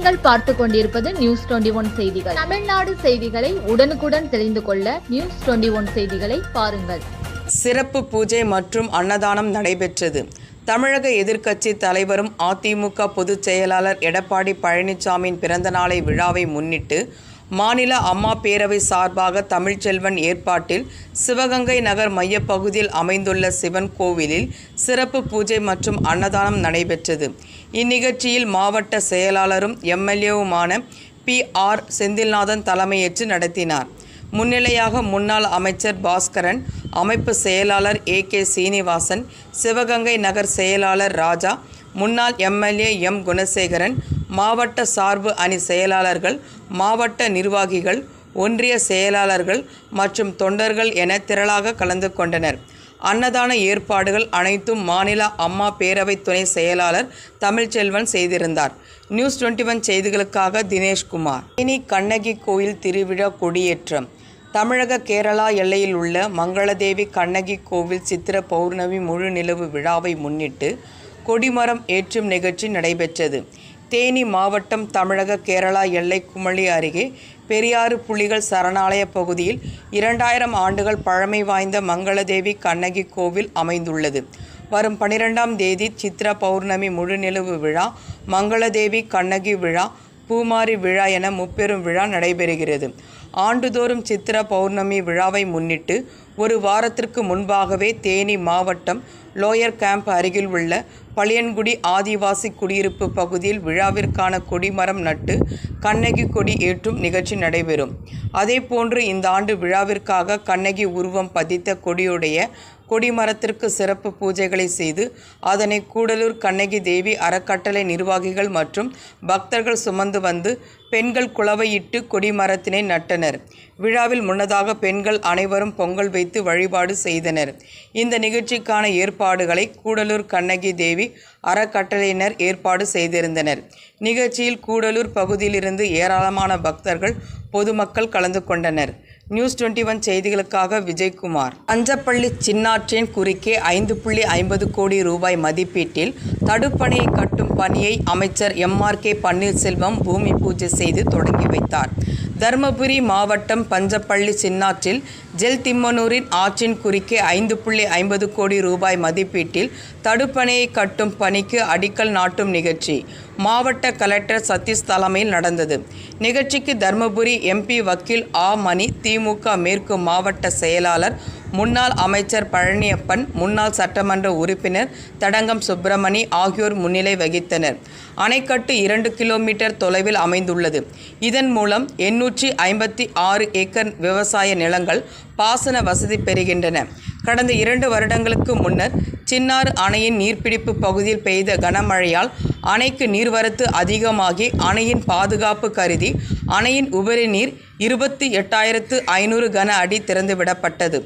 நீங்கள் பார்த்து கொண்டிருப்பது நியூஸ் 21 செய்திகள். தமிழ்நாடு செய்திகளை உடனுக்குடன் தெரிந்து கொள்ள நியூஸ் 21 செய்திகளை பாருங்கள். சிறப்பு பூஜை மற்றும் அன்னதானம் நடைபெற்றது. தமிழக எதிர்க்கட்சி தலைவரும் அதிமுக பொதுச் செயலாளர் எடப்பாடி பழனிசாமியின் பிறந்தநாளை விழாவை முன்னிட்டு மாநில அம்மா பேரவை சார்பாக தமிழ்ச்செல்வன் ஏற்பாட்டில் சிவகங்கை நகர் மையப்பகுதியில் அமைந்துள்ள சிவன் கோவிலில் சிறப்பு பூஜை மற்றும் அன்னதானம் நடைபெற்றது. இந்நிகழ்ச்சியில் மாவட்ட செயலாளரும் எம்எல்ஏவுமான PR செந்தில்நாதன் தலைமையேற்று நடத்தினார். முன்னிலையாக முன்னாள் அமைச்சர் பாஸ்கரன், அமைப்பு செயலாளர் AK சீனிவாசன், சிவகங்கை நகர் செயலாளர் ராஜா, முன்னாள் எம்எல்ஏ M குணசேகரன், மாவட்ட சார்பு அணி செயலாளர்கள், மாவட்ட நிர்வாகிகள், ஒன்றிய செயலாளர்கள் மற்றும் தொண்டர்கள் என திரளாக கலந்து கொண்டனர். அன்னதான ஏற்பாடுகள் அனைத்தும் மாநில அம்மா பேரவை துணை செயலாளர் தமிழ்ச்செல்வன் செய்திருந்தார். நியூஸ் 21 செய்திகளுக்காக தினேஷ்குமார். தேனி கண்ணகி கோயில் திருவிழா கொடியேற்றம். தமிழக கேரளா எல்லையில் உள்ள மங்களதேவி கண்ணகி கோவில் சித்திர பௌர்ணமி முழு நிலவு விழாவை முன்னிட்டு கொடிமரம் ஏற்றும் நிகழ்ச்சி நடைபெற்றது. தேனி மாவட்டம் தமிழக கேரளா எல்லை குமளி அருகே பெரியாறு புலிகள் சரணாலய பகுதியில் 2000 ஆண்டுகள் பழமை வாய்ந்த மங்களதேவி கண்ணகி கோவில் அமைந்துள்ளது. வரும் 12ஆம் தேதி சித்திர பௌர்ணமி முழு நிலவு விழா, மங்களதேவி கண்ணகி விழா, பூமாரி விழா என முப்பெரும் விழா நடைபெறுகிறது. ஆண்டுதோறும் சித்திர பௌர்ணமி விழாவை முன்னிட்டு ஒரு வாரத்திற்கு முன்பாகவே தேனி மாவட்டம் லோயர் கேம்ப் அருகில் உள்ள பழியன்குடி ஆதிவாசி குடியிருப்பு பகுதியில் விழாவிற்கான கொடிமரம் நட்டு கண்ணகி கொடி ஏற்றும் நிகழ்ச்சி நடைபெறும். அதேபோன்று இந்த ஆண்டு விழாவிற்காக கண்ணகி உருவம் பதித்த கொடியுடைய கொடிமரத்திற்கு சிறப்பு பூஜைகளை செய்து அதனை கூடலூர் கண்ணகி தேவி அறக்கட்டளை நிர்வாகிகள் மற்றும் பக்தர்கள் சுமந்து வந்து பெண்கள் குளவையிட்டு கொடிமரத்தினை நட்டனர். விழாவில் முன்னதாக பெண்கள் அனைவரும் பொங்கல் வைத்து வழிபாடு செய்தனர். இந்த நிகழ்ச்சிக்கான ஏற்பாடுகளை கூடலூர் கண்ணகி தேவி அறக்கட்டளையினர் ஏற்பாடு செய்திருந்தனர். நிகழ்ச்சியில் கூடலூர் பகுதியிலிருந்து ஏராளமான பக்தர்கள், பொதுமக்கள் கலந்து கொண்டனர். நியூஸ் 21 செய்திகளுக்காக விஜயகுமார். பஞ்சப்பள்ளி சின்னாற்றின் குறுக்கே 5.50 கோடி ரூபாய் மதிப்பீட்டில் தடுப்பணையை கட்டும் பணியை அமைச்சர் MRK பன்னீர்செல்வம் பூமி பூஜை செய்து தொடங்கி வைத்தார். தருமபுரி மாவட்டம் பஞ்சப்பள்ளி சின்னாற்றில் ஜெல்திம்மனூரின் ஆற்றின் குறுக்கே 5.50 கோடி ரூபாய் மதிப்பீட்டில் தடுப்பணையை கட்டும் பணிக்கு அடிக்கல் நாட்டும் நிகழ்ச்சி மாவட்ட கலெக்டர் சதீஷ் தலைமையில் நடந்தது. நிகழ்ச்சிக்கு தருமபுரி MP வக்கீல் மணி, திமுக மேற்கு மாவட்ட செயலாளர் முன்னாள் அமைச்சர் பழனியப்பன், முன்னாள் சட்டமன்ற உறுப்பினர் தடங்கம் சுப்பிரமணி ஆகியோர் முன்னிலை வகித்தனர். அணைக்கட்டு 2 கிலோமீட்டர் தொலைவில் அமைந்துள்ளது. இதன் மூலம் 856 ஏக்கர் விவசாய நிலங்கள் பாசன வசதி பெறுகின்றன. கடந்த 2 வருடங்களுக்கு முன்னர் சின்னாறு அணையின் நீர்பிடிப்பு பகுதியில் பெய்த கனமழையால் அணைக்கு நீர்வரத்து அதிகமாகி அணையின் பாதுகாப்பு கருதி அணையின் உபரி நீர் 28,500 கன அடி திறந்துவிடப்பட்டது.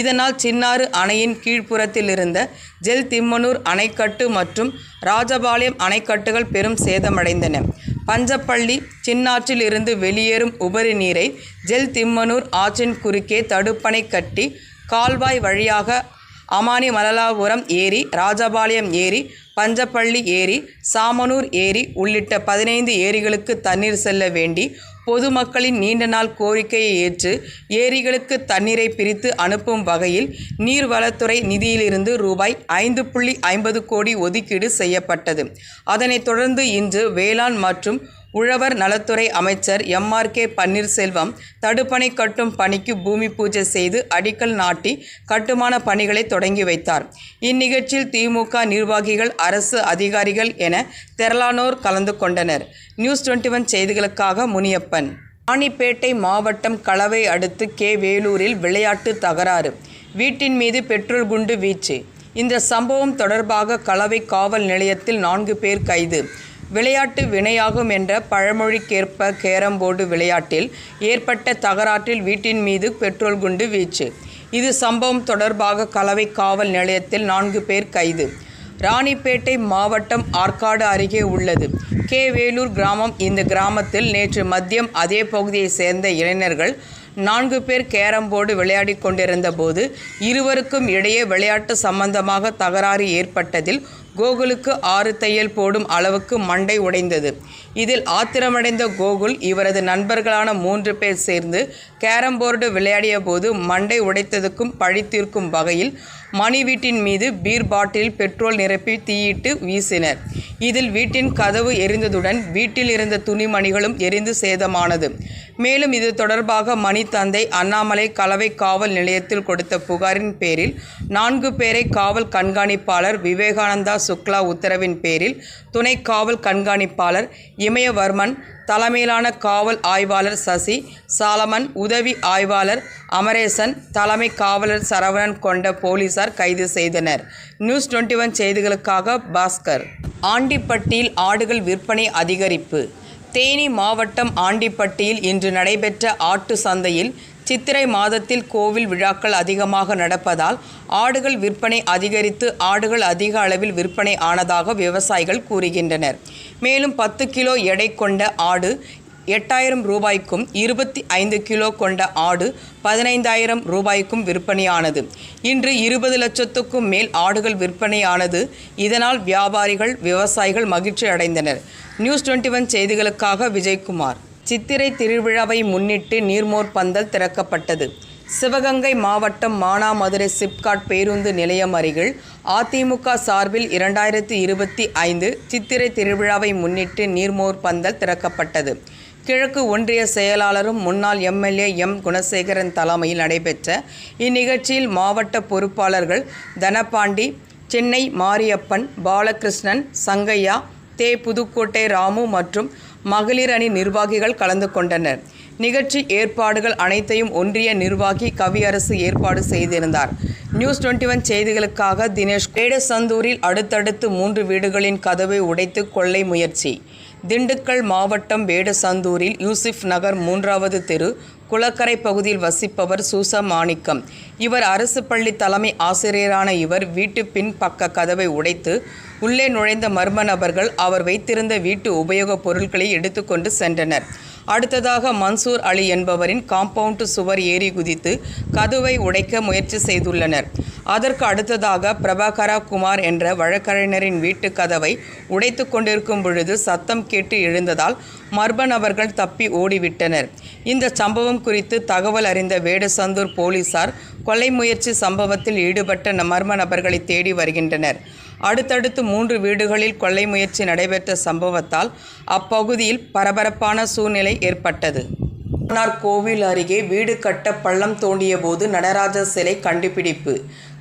இதனால் சின்னாறு அணையின் கீழ்ப்புறத்தில் இருந்த ஜெல்திம்மனூர் அணைக்கட்டு மற்றும் ராஜபாளையம் அணைக்கட்டுகள் பெரும் சேதமடைந்தன. பஞ்சப்பள்ளி சின்னாற்றில் இருந்து வெளியேறும் உபரி நீரை ஜெல்திம்மனூர் ஆற்றின் குறுக்கே தடுப்பணை கட்டி கால்வாய் வழியாக அமானி மலலாபுரம் ஏரி, ராஜபாளையம் ஏரி, பஞ்சப்பள்ளி ஏரி, சாமனூர் ஏரி உள்ளிட்ட 15 ஏரிகளுக்கு தண்ணீர் செல்ல வேண்டி பொதுமக்களின் நீண்ட நாள் கோரிக்கையை ஏற்று ஏரிகளுக்கு தண்ணீரை பிரித்து அனுப்பும் வகையில் நீர்வளத்துறை நிதியிலிருந்து ரூபாய் 5.50 கோடி ஒதுக்கீடு செய்யப்பட்டது. அதனைத் தொடர்ந்து இன்று வேளாண் மற்றும் உழவர் நலத்துறை அமைச்சர் MRK பன்னீர்செல்வம் தடுப்பணை கட்டும் பணிக்கு பூமி பூஜை செய்து அடிக்கல் நாட்டி கட்டுமான பணிகளை தொடங்கி வைத்தார். இந்நிகழ்ச்சியில் திமுக நிர்வாகிகள், அரசு அதிகாரிகள் என திரளானோர் கலந்து கொண்டனர். நியூஸ் 21 செய்திகளுக்காக முனியப்பன். ராணிப்பேட்டை மாவட்டம் களவை அடுத்து வேலூரில் விளையாட்டு தகராறு, வீட்டின் மீது பெட்ரோல் குண்டு வீச்சு. இந்த சம்பவம் தொடர்பாக களவை காவல் நிலையத்தில் 4 பேர் கைது. விளையாட்டு வினையாகும் என்ற பழமொழிக்கேற்ப கேரம்போர்டு விளையாட்டில் ஏற்பட்ட தகராற்றில் வீட்டின் மீது பெட்ரோல் குண்டு வீச்சு. இது சம்பவம் தொடர்பாக களவை காவல் நிலையத்தில் 4 பேர் கைது. ராணிப்பேட்டை மாவட்டம் ஆற்காடு அருகே உள்ளது வேலூர் கிராமம். இந்த கிராமத்தில் நேற்று மதியம் அதே பகுதியை சேர்ந்த இளைஞர்கள் 4 பேர் கேரம்போர்டு விளையாடி கொண்டிருந்த போது இருவருக்கும் இடையே விளையாட்டு சம்பந்தமாக தகராறு ஏற்பட்டதில் கோகுலுக்கு 6 தையல் போடும் அளவுக்கு மண்டை உடைந்தது. இதில் ஆத்திரமடைந்த கோகுல் இவரது நண்பர்களான 3 பேர் சேர்ந்து கேரம் போர்டு விளையாடிய போது மண்டை உடைத்ததுக்கும் பழி தீர்க்கும் வகையில் மணி வீட்டின் மீது பீர் பாட்டிலில் பெட்ரோல் நிரப்பி தீயிட்டு வீசினர். இதில் வீட்டின் கதவு எரிந்ததுடன் வீட்டில் இருந்த துணிமணிகளும் எரிந்து சேதமானது. மேலும் இது தொடர்பாக மணி தந்தை அண்ணாமலை கலவை காவல் நிலையத்தில் கொடுத்த புகாரின் பேரில் 4 பேரை காவல் கண்காணிப்பாளர் விவேகானந்தா சுக்லா உத்தரவின் பேரில் துணை காவல் கண்காணிப்பாளர் இமயவர்மன் தலைமையிலான காவல் ஆய்வாளர் சசி, சாலமன், உதவி ஆய்வாளர் அமரேசன், தலைமை காவலர் சரவணன் கொண்ட போலீசார் கைது செய்தனர். நியூஸ் 21 செய்திகளுக்காக பாஸ்கர். ஆண்டிப்பட்டியில் ஆடுகள் விற்பனை அதிகரிப்பு. தேனி மாவட்டம் ஆண்டிப்பட்டியில் இன்று நடைபெற்ற ஆட்டு சந்தையில் சித்திரை மாதத்தில் கோவில் விழாக்கள் அதிகமாக நடப்பதால் ஆடுகள் விற்பனை அதிகரித்து ஆடுகள் அதிக அளவில் விற்பனை ஆனதாக விவசாயிகள் கூறுகின்றனர். மேலும் 10 கிலோ எடை கொண்ட ஆடு 8,000 ரூபாய்க்கும் 25 கிலோ கொண்ட ஆடு 15,000 ரூபாய்க்கும் விற்பனையானது. இன்று 20 லட்சத்துக்கும் மேல் ஆடுகள் விற்பனையானது. இதனால் வியாபாரிகள், விவசாயிகள் மகிழ்ச்சி அடைந்தனர். நியூஸ் 21 செய்திகளுக்காக விஜயகுமார். சித்திரை திருவிழாவை முன்னிட்டு நீர்மோர் பந்தல் திறக்கப்பட்டது. சிவகங்கை மாவட்டம் மானாமதுரை சிப்காட் பேருந்து நிலையம் அருகில் அதிமுக சார்பில் 2025 சித்திரை திருவிழாவை முன்னிட்டு நீர்மோர் பந்தல் திறக்கப்பட்டது. கிழக்கு ஒன்றிய செயலாளரும் முன்னாள் எம்எல்ஏ எம் குணசேகரன் தலைமையில் நடைபெற்ற இந்நிகழ்ச்சியில் மாவட்ட பொறுப்பாளர்கள் தனபாண்டி, சென்னை மாரியப்பன், பாலகிருஷ்ணன், சங்கையா, தே. புதுக்கோட்டை ராமு மற்றும் மகளிர் அணி நிர்வாகிகள் கலந்து கொண்டனர். நிகழ்ச்சி ஏற்பாடுகள் அனைத்தையும் ஒன்றிய நிர்வாகி கவியரசு ஏற்பாடு செய்திருந்தார். நியூஸ் 21 செய்திகளுக்காக தினேஷ். வேடசந்தூரில் அடுத்தடுத்து 3 வீடுகளின் கதவை உடைத்து கொள்ளை முயற்சி. திண்டுக்கல் மாவட்டம் வேடசந்தூரில் யூசுப் நகர் 3வது தெரு குளக்கரை பகுதியில் வசிப்பவர் சூசமாணிக்கம். இவர் அரசு பள்ளி தலைமை ஆசிரியரான இவர் வீட்டு பின் பக்க கதவை உடைத்து உள்ளே நுழைந்த மர்ம நபர்கள் அவர் வைத்திருந்த வீட்டு உபயோகப் பொருட்களை எடுத்துக்கொண்டு சென்றனர். அடுத்ததாக மன்சூர் அலி என்பவரின் காம்பவுண்ட் சுவர் ஏறி குதித்து கதவை உடைக்க முயற்சி செய்துள்ளனர். அதற்கு அடுத்ததாக பிரபாகரா குமார் என்ற வழக்கறிஞரின் வீட்டு கதவை உடைத்து கொண்டிருக்கும் பொழுது சத்தம் கேட்டு எழுந்ததால் மர்ம நபர்கள் தப்பி ஓடிவிட்டனர். இந்த சம்பவம் குறித்து தகவல் அறிந்த வேடசந்தூர் போலீசார் கொலை முயற்சி சம்பவத்தில் ஈடுபட்ட மர்ம நபர்களை தேடி வருகின்றனர். அடுத்தடுத்து 3 வீடுகளில் கொள்ளை முயற்சி நடைபெற்ற சம்பவத்தால் அப்பகுதியில் பரபரப்பான சூழ்நிலை ஏற்பட்டது. மன்னார் கோவில் அருகே வீடு கட்ட பள்ளம் தோண்டிய போது நடராஜர் சிலை கண்டுபிடிப்பு.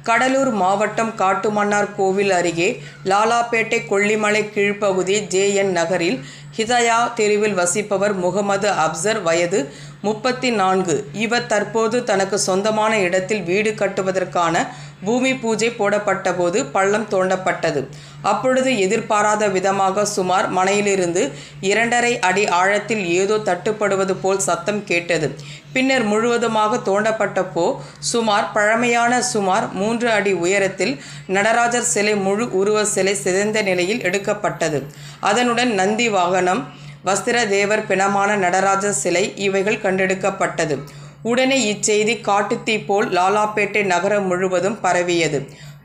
கடலூர் மாவட்டம் காட்டுமன்னார் கோவில் அருகே லாலாப்பேட்டை கொல்லிமலை கீழ்ப்பகுதி JN நகரில் ஹிதயா தெருவில் வசிப்பவர் முகமது அப்சர், வயது 34. இவர் தற்போது தனக்கு சொந்தமான இடத்தில் வீடு கட்டுவதற்கான பூமி பூஜை போடப்பட்ட போது பள்ளம் தோண்டப்பட்டது. அப்பொழுது எதிர்பாராத விதமாக சுமார் மனையிலிருந்து 2.5 அடி ஆழத்தில் ஏதோ தட்டுப்படுவது போல் சத்தம் கேட்டது. பின்னர் முழுவதுமாக தோண்டப்பட்டப்போ பழமையான சுமார் 3 அடி உயரத்தில் நடராஜர் சிலை, முழு உருவ சிலை சிதைந்த நிலையில் எடுக்கப்பட்டது. அதனுடன் நந்தி வாகனம், வஸ்திர தேவர் பிணமான நடராஜர் சிலை இவைகள் கண்டெடுக்கப்பட்டது. உடனே இச்செய்தி காட்டுத்தீ போல் லாலாப்பேட்டை நகரம் முழுவதும் பரவியது.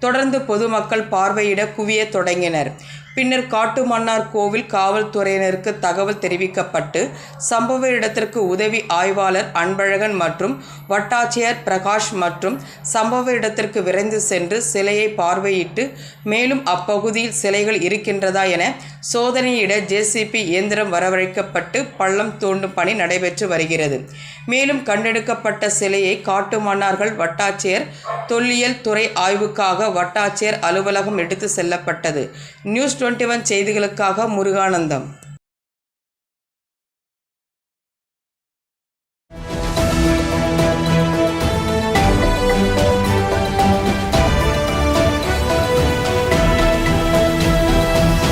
தொடர்ந்து பொதுமக்கள் பார்வையிட குவிய தொடங்கினர். பின்னர் காட்டுமன்னார் கோவில் காவல்துறையினருக்கு தகவல் தெரிவிக்கப்பட்டு சம்பவ இடத்திற்கு உதவி ஆய்வாளர் அன்பழகன் மற்றும் வட்டாட்சியர் பிரகாஷ் மற்றும் சம்பவ இடத்திற்கு விரைந்து சென்று சிலையை பார்வையிட்டு மேலும் அப்பகுதியில் சிலைகள் இருக்கின்றதா என சோதனையிட JCB இயந்திரம் வரவழைக்கப்பட்டு பள்ளம் தோண்டும் பணி நடைபெற்று வருகிறது. மேலும் கண்டெடுக்கப்பட்ட சிலையை காட்டுமன்னார்கள் வட்டாட்சியர் தொல்லியல் துறை ஆய்வுக்காக வட்டாட்சியர் அலுவலகம் எடுத்து செல்லப்பட்டது. நியூஸ் 21 செய்திகளுக்காக முருகானந்தம்.